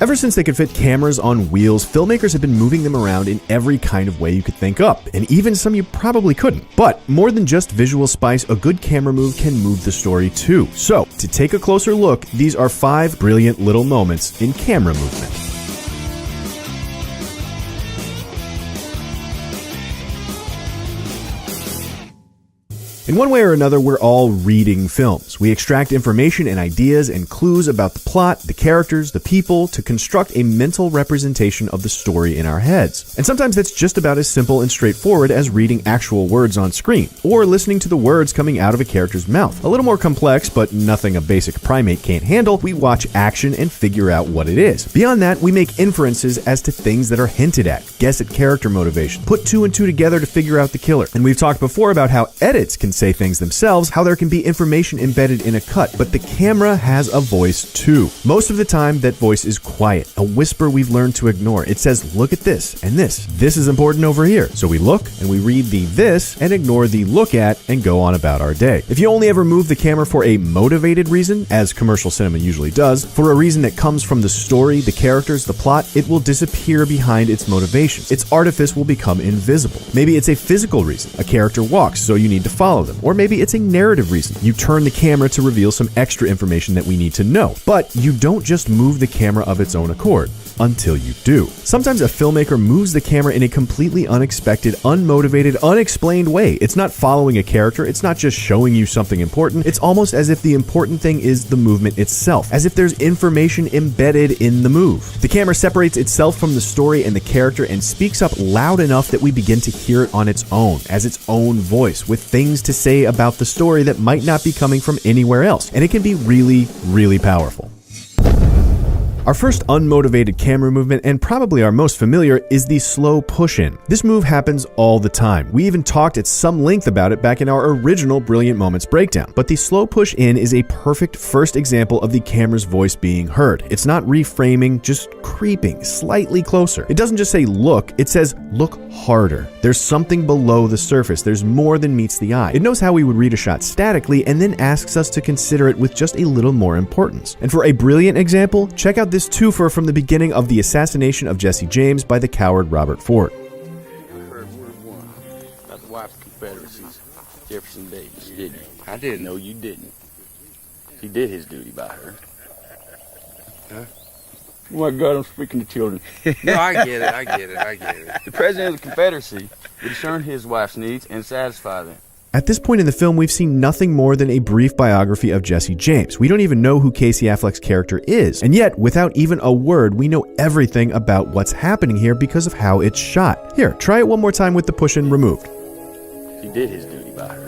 Ever since they could fit cameras on wheels, filmmakers have been moving them around in every kind of way you could think up, and even some you probably couldn't. But more than just visual spice, a good camera move can move the story too. So, to take a closer look, these are 5 brilliant little moments in camera movement. In one way or another, we're all reading films. We extract information and ideas and clues about the plot, the characters, the people, to construct a mental representation of the story in our heads. And sometimes that's just about as simple and straightforward as reading actual words on screen, or listening to the words coming out of a character's mouth. A little more complex, but nothing a basic primate can't handle, we watch action and figure out what it is. Beyond that, we make inferences as to things that are hinted at, guess at character motivation, put 2 and 2 together to figure out the killer. And we've talked before about how edits can say things themselves, how there can be information embedded in a cut, but the camera has a voice too. Most of the time, that voice is quiet, a whisper we've learned to ignore. It says, look at this and this. This is important over here. So we look and we read the this and ignore the look at and go on about our day. If you only ever move the camera for a motivated reason, as commercial cinema usually does, for a reason that comes from the story, the characters, the plot, it will disappear behind its motivation. Its artifice will become invisible. Maybe it's a physical reason. A character walks, so you need to follow them. Or maybe it's a narrative reason. You turn the camera to reveal some extra information that we need to know. But you don't just move the camera of its own accord. Until you do. Sometimes a filmmaker moves the camera in a completely unexpected, unmotivated, unexplained way. It's not following a character, it's not just showing you something important, it's almost as if the important thing is the movement itself, as if there's information embedded in the move. The camera separates itself from the story and the character and speaks up loud enough that we begin to hear it on its own, as its own voice, with things to say about the story that might not be coming from anywhere else, and it can be really, really powerful. Our first unmotivated camera movement, and probably our most familiar, is the slow push-in. This move happens all the time. We even talked at some length about it back in our original Brilliant Moments breakdown. But the slow push-in is a perfect first example of the camera's voice being heard. It's not reframing, just creeping slightly closer. It doesn't just say look, it says look harder. There's something below the surface. There's more than meets the eye. It knows how we would read a shot statically and then asks us to consider it with just a little more importance. And for a brilliant example, check out this twofer from the beginning of the assassination of Jesse James by the coward Robert Ford. I heard word one about the wife's Confederacies, Jefferson Davis, didn't you? I didn't. No, you didn't. He did his duty by her. Huh? Oh my God, I'm speaking to children. No, I get it. The president of the Confederacy would discern his wife's needs and satisfy them. At this point in the film, we've seen nothing more than a brief biography of Jesse James. We don't even know who Casey Affleck's character is. And yet, without even a word, we know everything about what's happening here because of how it's shot. Here, try it one more time with the push-in removed. He did his duty by her.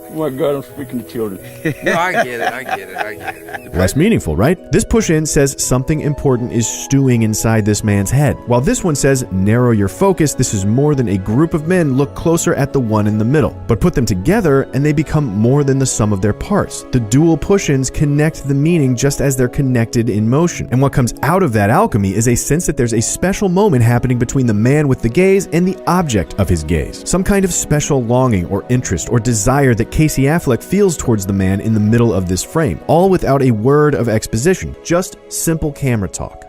Oh my God, I'm speaking to children. No, I get it. Less meaningful, right? This push-in says something important is stewing inside this man's head, while this one says, narrow your focus, this is more than a group of men, look closer at the one in the middle. But put them together, and they become more than the sum of their parts. The dual push-ins connect the meaning just as they're connected in motion. And what comes out of that alchemy is a sense that there's a special moment happening between the man with the gaze and the object of his gaze. Some kind of special longing or interest or desire that Casey Affleck feels towards the man in the middle of this frame, all without a word of exposition, just simple camera talk.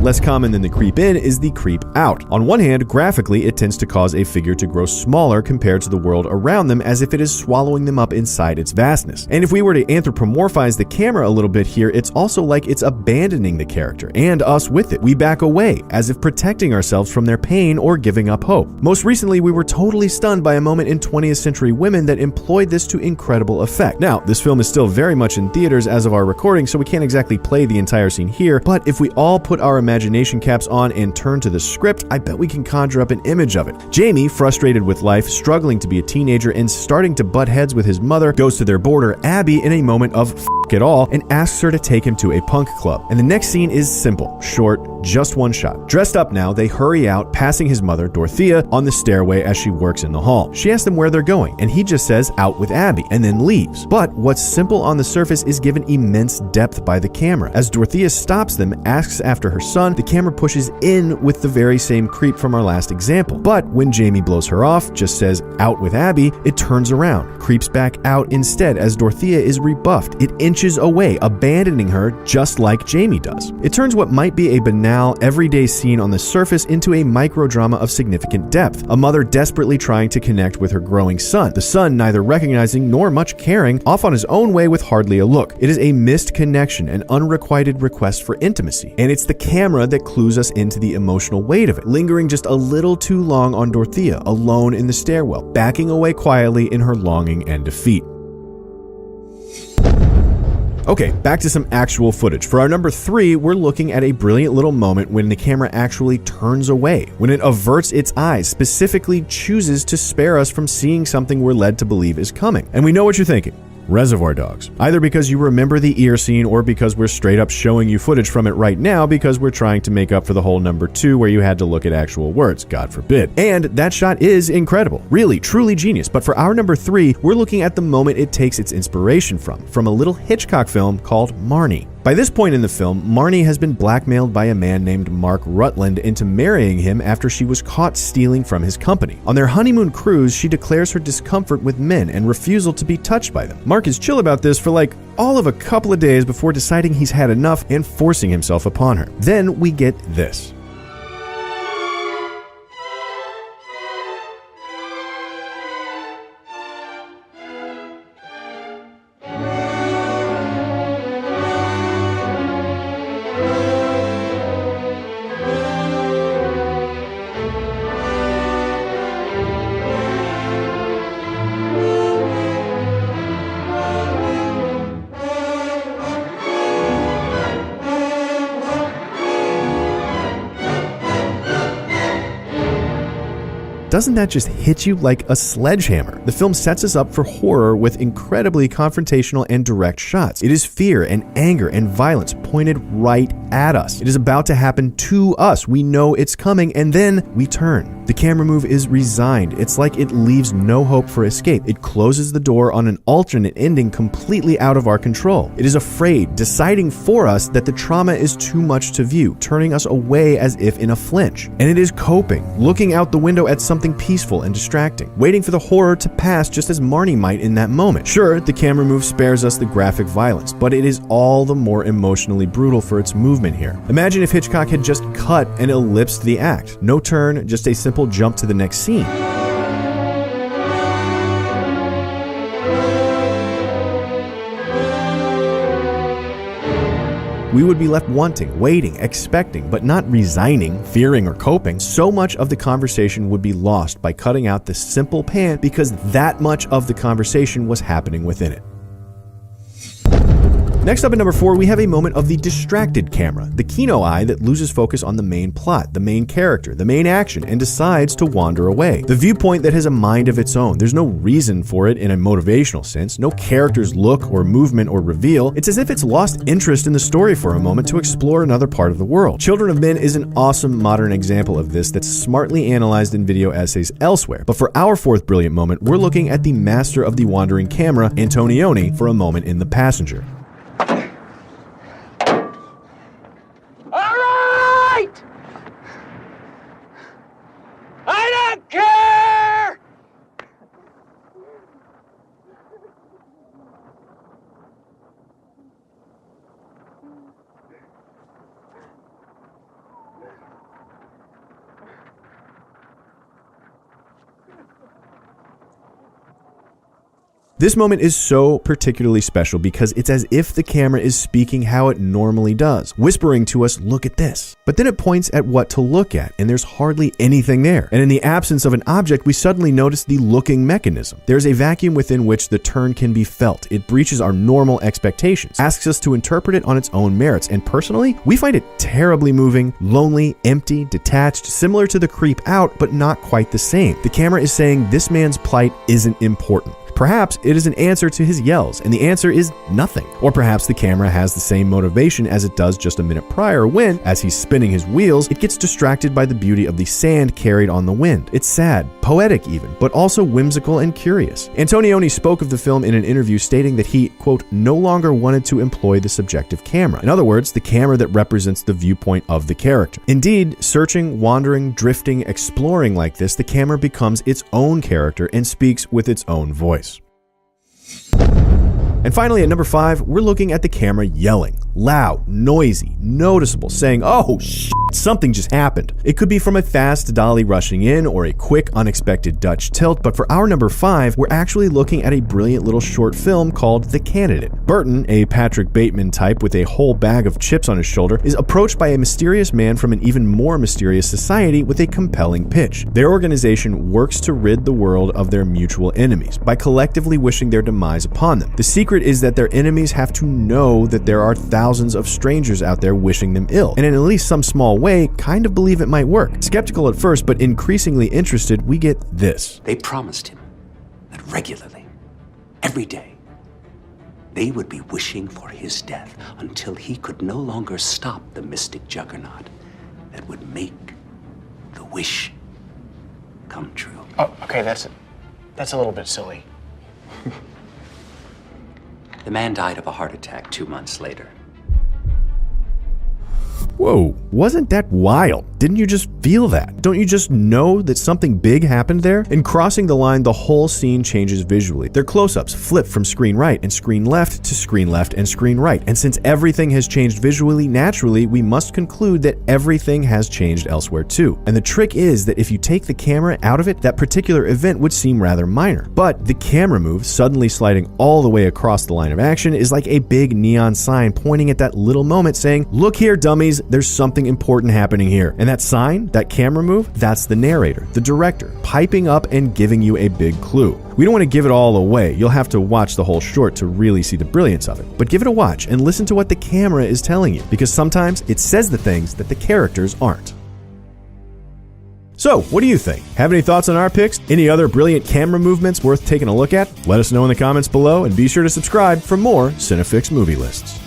Less common than the creep in is the creep out. On one hand, graphically, it tends to cause a figure to grow smaller compared to the world around them, as if it is swallowing them up inside its vastness. And if we were to anthropomorphize the camera a little bit here, it's also like it's abandoning the character, and us with it. We back away, as if protecting ourselves from their pain or giving up hope. Most recently, we were totally stunned by a moment in 20th Century Women that employed this to incredible effect. Now, this film is still very much in theaters as of our recording, so we can't exactly play the entire scene here, but if we all put our imagination caps on and turn to the script, I bet we can conjure up an image of it. Jamie, frustrated with life, struggling to be a teenager, and starting to butt heads with his mother, goes to their boarder, Abby, in a moment of f it all, and asks her to take him to a punk club. And the next scene is simple, short, just one shot. Dressed up now, they hurry out, passing his mother, Dorothea, on the stairway as she works in the hall. She asks them where they're going, and he just says, out with Abby, and then leaves. But what's simple on the surface is given immense depth by the camera. As Dorothea stops them, asks after her son, the camera pushes in with the very same creep from our last example. But when Jamie blows her off, just says, out with Abby, it turns around, creeps back out instead as Dorothea is rebuffed. It inches away, abandoning her just like Jamie does. It turns what might be a banal, everyday scene on the surface into a microdrama of significant depth. A mother desperately trying to connect with her growing son, the son neither recognizing nor much caring, off on his own way with hardly a look. It is a missed connection, an unrequited request for intimacy, and it's the camera that clues us into the emotional weight of it, lingering just a little too long on Dorothea, alone in the stairwell, backing away quietly in her longing and defeat. Okay, back to some actual footage. For our number 3, we're looking at a brilliant little moment when the camera actually turns away, when it averts its eyes, specifically chooses to spare us from seeing something we're led to believe is coming. And we know what you're thinking. Reservoir Dogs. Either because you remember the ear scene or because we're straight up showing you footage from it right now because we're trying to make up for the whole number 2 where you had to look at actual words, God forbid. And that shot is incredible. Really, truly genius. But for our number 3, we're looking at the moment it takes its inspiration from a little Hitchcock film called Marnie. By this point in the film, Marnie has been blackmailed by a man named Mark Rutland into marrying him after she was caught stealing from his company. On their honeymoon cruise, she declares her discomfort with men and refusal to be touched by them. Mark is chill about this for like all of a couple of days before deciding he's had enough and forcing himself upon her. Then we get this. Doesn't that just hit you like a sledgehammer? The film sets us up for horror with incredibly confrontational and direct shots. It is fear and anger and violence pointed right at us. It is about to happen to us. We know it's coming, and then we turn. The camera move is resigned. It's like it leaves no hope for escape. It closes the door on an alternate ending completely out of our control. It is afraid, deciding for us that the trauma is too much to view, turning us away as if in a flinch. And it is coping, looking out the window at something peaceful and distracting, waiting for the horror to pass just as Marnie might in that moment. Sure, the camera move spares us the graphic violence, but it is all the more emotionally brutal for its movement here. Imagine if Hitchcock had just cut and ellipsed the act. No turn, just a simple jump to the next scene. We would be left wanting, waiting, expecting, but not resigning, fearing, or coping. So much of the conversation would be lost by cutting out this simple pan because that much of the conversation was happening within it. Next up at number 4, we have a moment of the distracted camera, the kino eye that loses focus on the main plot, the main character, the main action, and decides to wander away. The viewpoint that has a mind of its own. There's no reason for it in a motivational sense, no character's look or movement or reveal. It's as if it's lost interest in the story for a moment to explore another part of the world. Children of Men is an awesome modern example of this that's smartly analyzed in video essays elsewhere. But for our 4th brilliant moment, we're looking at the master of the wandering camera, Antonioni, for a moment in The Passenger. This moment is so particularly special because it's as if the camera is speaking how it normally does, whispering to us, look at this. But then it points at what to look at, and there's hardly anything there. And in the absence of an object, we suddenly notice the looking mechanism. There's a vacuum within which the turn can be felt. It breaches our normal expectations, asks us to interpret it on its own merits, and personally, we find it terribly moving, lonely, empty, detached, similar to The Creep Out, but not quite the same. The camera is saying this man's plight isn't important. Perhaps it is an answer to his yells, and the answer is nothing. Or perhaps the camera has the same motivation as it does just a minute prior when, as he's spinning his wheels, it gets distracted by the beauty of the sand carried on the wind. It's sad, poetic even, but also whimsical and curious. Antonioni spoke of the film in an interview stating that he, quote, no longer wanted to employ the subjective camera. In other words, the camera that represents the viewpoint of the character. Indeed, searching, wandering, drifting, exploring like this, the camera becomes its own character and speaks with its own voice. And finally, at number 5, we're looking at the camera yelling. Loud, noisy, noticeable, saying, "Oh, shit, something just happened." It could be from a fast dolly rushing in or a quick, unexpected Dutch tilt, but for our number 5, we're actually looking at a brilliant little short film called The Candidate. Burton, a Patrick Bateman type with a whole bag of chips on his shoulder, is approached by a mysterious man from an even more mysterious society with a compelling pitch. Their organization works to rid the world of their mutual enemies by collectively wishing their demise upon them. The secret is that their enemies have to know that there are thousands of strangers out there wishing them ill, and in at least some small way, kind of believe it might work. Skeptical at first, but increasingly interested, we get this. They promised him that regularly, every day, they would be wishing for his death until he could no longer stop the mystic juggernaut that would make the wish come true. Oh, okay, that's a little bit silly. The man died of a heart attack 2 months later. Whoa, wasn't that wild? Didn't you just feel that? Don't you just know that something big happened there? In crossing the line, the whole scene changes visually. Their close-ups flip from screen right and screen left to screen left and screen right. And since everything has changed visually, naturally, we must conclude that everything has changed elsewhere too. And the trick is that if you take the camera out of it, that particular event would seem rather minor. But the camera move, suddenly sliding all the way across the line of action, is like a big neon sign pointing at that little moment saying, "Look here, dummies, there's something important happening here." And that sign, that camera move, that's the narrator, the director, piping up and giving you a big clue. We don't want to give it all away. You'll have to watch the whole short to really see the brilliance of it. But give it a watch and listen to what the camera is telling you, because sometimes it says the things that the characters aren't. So, what do you think? Have any thoughts on our picks? Any other brilliant camera movements worth taking a look at? Let us know in the comments below, and be sure to subscribe for more Cinefix movie lists.